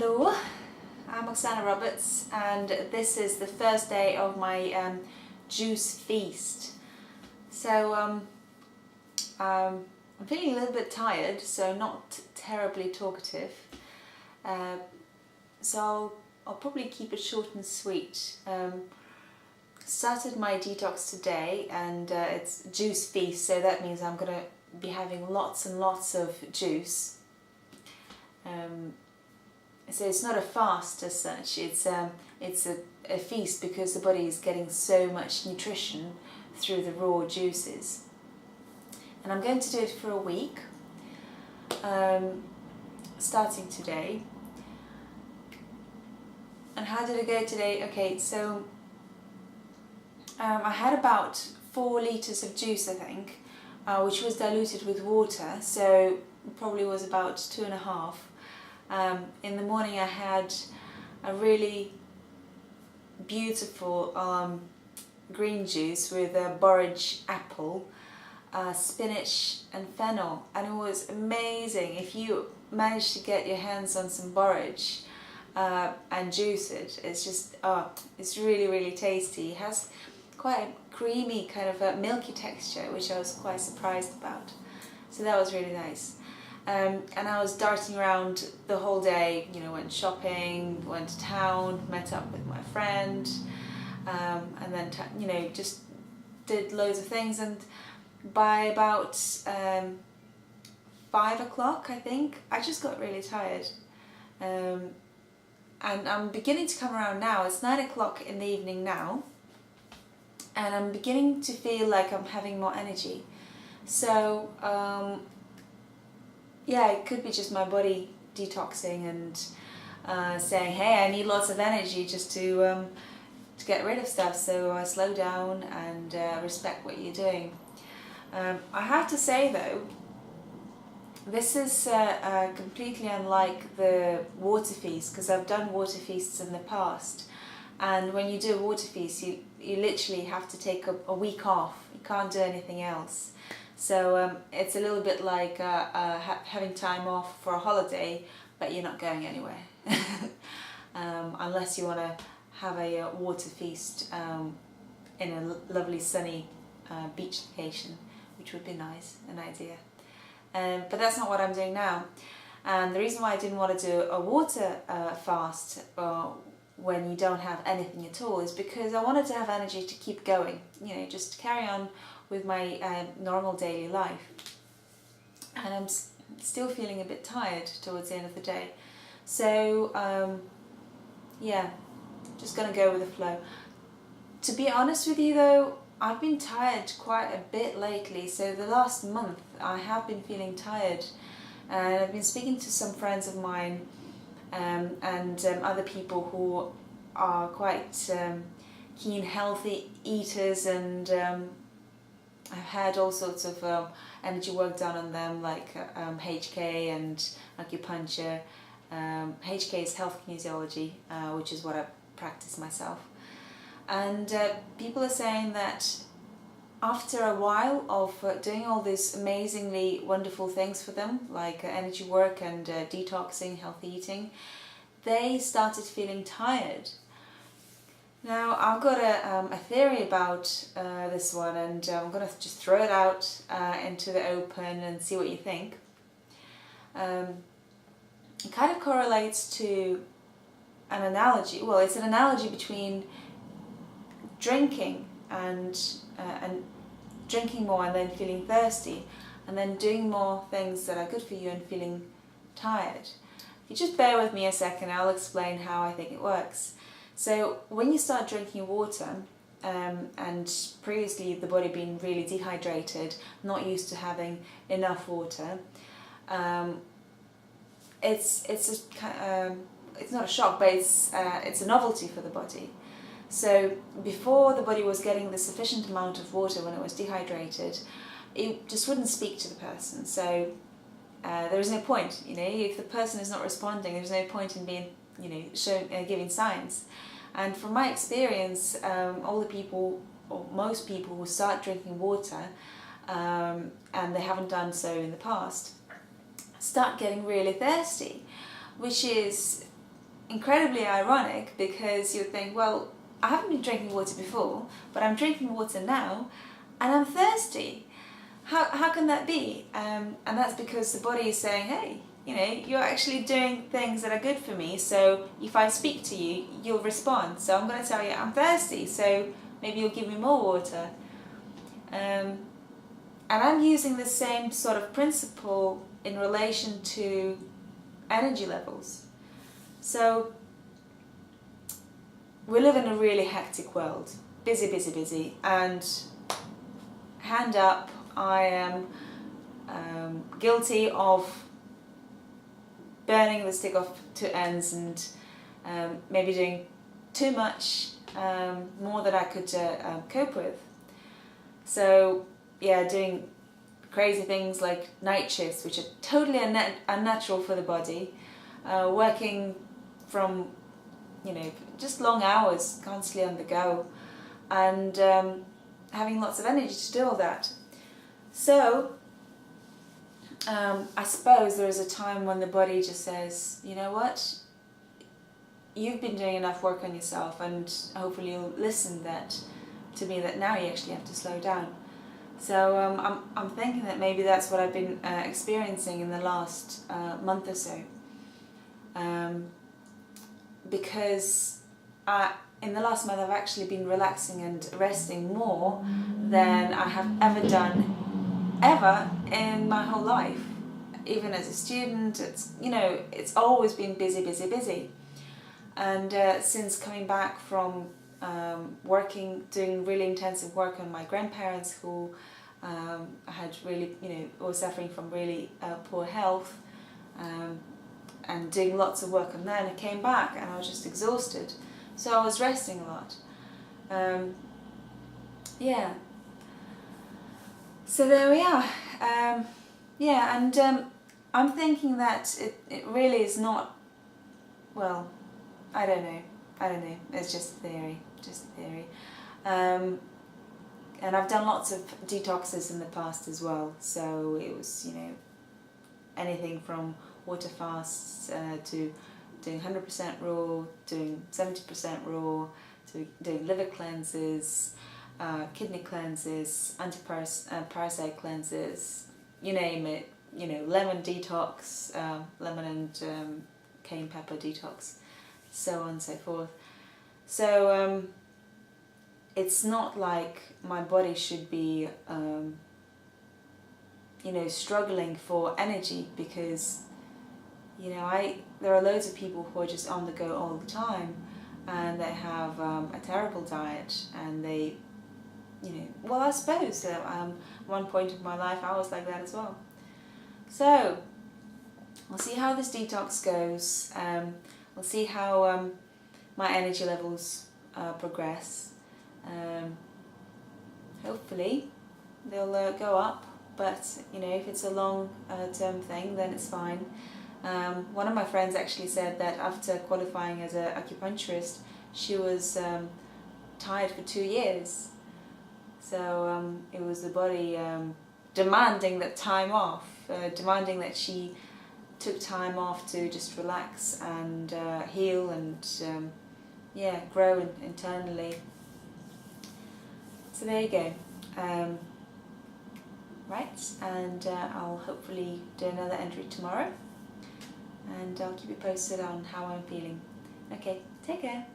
Hello, I'm Oksana Roberts, and this is the first day of my juice feast. So I'm feeling a little bit tired, so not terribly talkative. So I'll probably keep it short and sweet. Started my detox today, and it's juice feast, so that means I'm gonna be having lots and lots of juice. So it's not a fast as such, it's a feast because the body is getting so much nutrition through the raw juices. And I'm going to do it for a week, starting today. And how did it go today? Okay, so I had about 4 litres of juice, I think, which was diluted with water, so probably was about 2.5. In the morning I had a really beautiful green juice with borage apple, spinach and fennel, and it was amazing. If you manage to get your hands on some borage and juice it, it's just, it's really tasty. It has quite a creamy kind of a milky texture, which I was quite surprised about. So that was really nice. And I was darting around the whole day, went shopping, went to town, met up with my friend, and then, just did loads of things. And by about 5 o'clock, I think, I just got really tired. And I'm beginning to come around now. It's 9 o'clock in the evening now, and I'm beginning to feel like I'm having more energy. So, yeah, it could be just my body detoxing and saying, hey, I need lots of energy just to get rid of stuff, so slow down and respect what you're doing. I have to say though, this is completely unlike the water feast, because I've done water feasts in the past, and when you do a water feast you literally have to take a week off. You can't do anything else. So it's a little bit like having time off for a holiday, but you're not going anywhere. Unless you want to have a water feast in a lovely sunny beach location, which would be nice, an idea. But that's not what I'm doing now. And the reason why I didn't want to do a water fast when you don't have anything at all is because I wanted to have energy to keep going, just to carry on with my normal daily life. And I'm still feeling a bit tired towards the end of the day. So yeah, just gonna go with the flow. To be honest with you though, I've been tired quite a bit lately. So the last month I have been feeling tired, and I've been speaking to some friends of mine and other people who are quite keen healthy eaters, and I've had all sorts of energy work done on them, like HK and acupuncture. HK is health kinesiology, which is what I practice myself. And people are saying that after a while of doing all these amazingly wonderful things for them, like energy work and detoxing, healthy eating, they started feeling tired. Now, I've got a theory about this one, and I'm going to just throw it out into the open and see what you think. It kind of correlates to an analogy. Well, it's an analogy between drinking and drinking more and then feeling thirsty, and then doing more things that are good for you and feeling tired. If you just bear with me a second, I'll explain how I think it works. So when you start drinking water, and previously the body being really dehydrated, not used to having enough water, it's not a shock, but it's a novelty for the body. So before the body was getting the sufficient amount of water when it was dehydrated, it just wouldn't speak to the person. So there is no point, if the person is not responding, there's no point in being, giving signs. And from my experience, all the people, or most people who start drinking water, and they haven't done so in the past, start getting really thirsty, which is incredibly ironic, because you think, well, I haven't been drinking water before, but I'm drinking water now and I'm thirsty. How can that be? And that's because the body is saying, hey, you know, you're actually doing things that are good for me, so if I speak to you, you'll respond. So I'm going to tell you I'm thirsty, so maybe you'll give me more water. And I'm using the same sort of principle in relation to energy levels. So we live in a really hectic world, busy, busy, busy, and hand up, I am guilty of burning the stick off two ends and maybe doing too much, more than I could cope with. So yeah, doing crazy things like night shifts, which are totally unnatural for the body, working from, you know, just long hours, constantly on the go, and having lots of energy to do all that. So I suppose there is a time when the body just says, you know what, you've been doing enough work on yourself, and hopefully you'll listen to me that now you actually have to slow down. So I'm thinking that maybe that's what I've been experiencing in the last month or so, because in the last month I've actually been relaxing and resting more than I have ever done in my whole life. Even as a student, it's always been busy, busy, busy. And since coming back from doing really intensive work on my grandparents, who had really, were suffering from really poor health, and doing lots of work on that, and I came back and I was just exhausted. So I was resting a lot. Yeah. So there we are. I'm thinking that it really is not, well, I don't know. It's just a theory. And I've done lots of detoxes in the past as well. So it was, anything from water fasts to doing 100% raw, doing 70% raw, to doing liver cleanses, kidney cleanses, anti-parasite cleanses, you name it. Lemon detox, lemon and cayenne pepper detox, so on and so forth. So it's not like my body should be struggling for energy, because there are loads of people who are just on the go all the time, and they have a terrible diet, and they I suppose one point of my life I was like that as well. So we'll see how this detox goes. We'll see how my energy levels progress. Hopefully they'll go up, but if it's a long term thing, then it's fine. One of my friends actually said that after qualifying as an acupuncturist, she was tired for 2 years. So it was the body demanding that time off, demanding that she took time off to just relax and heal and grow internally. So there you go. Right, and I'll hopefully do another entry tomorrow, and I'll keep you posted on how I'm feeling. Okay, take care.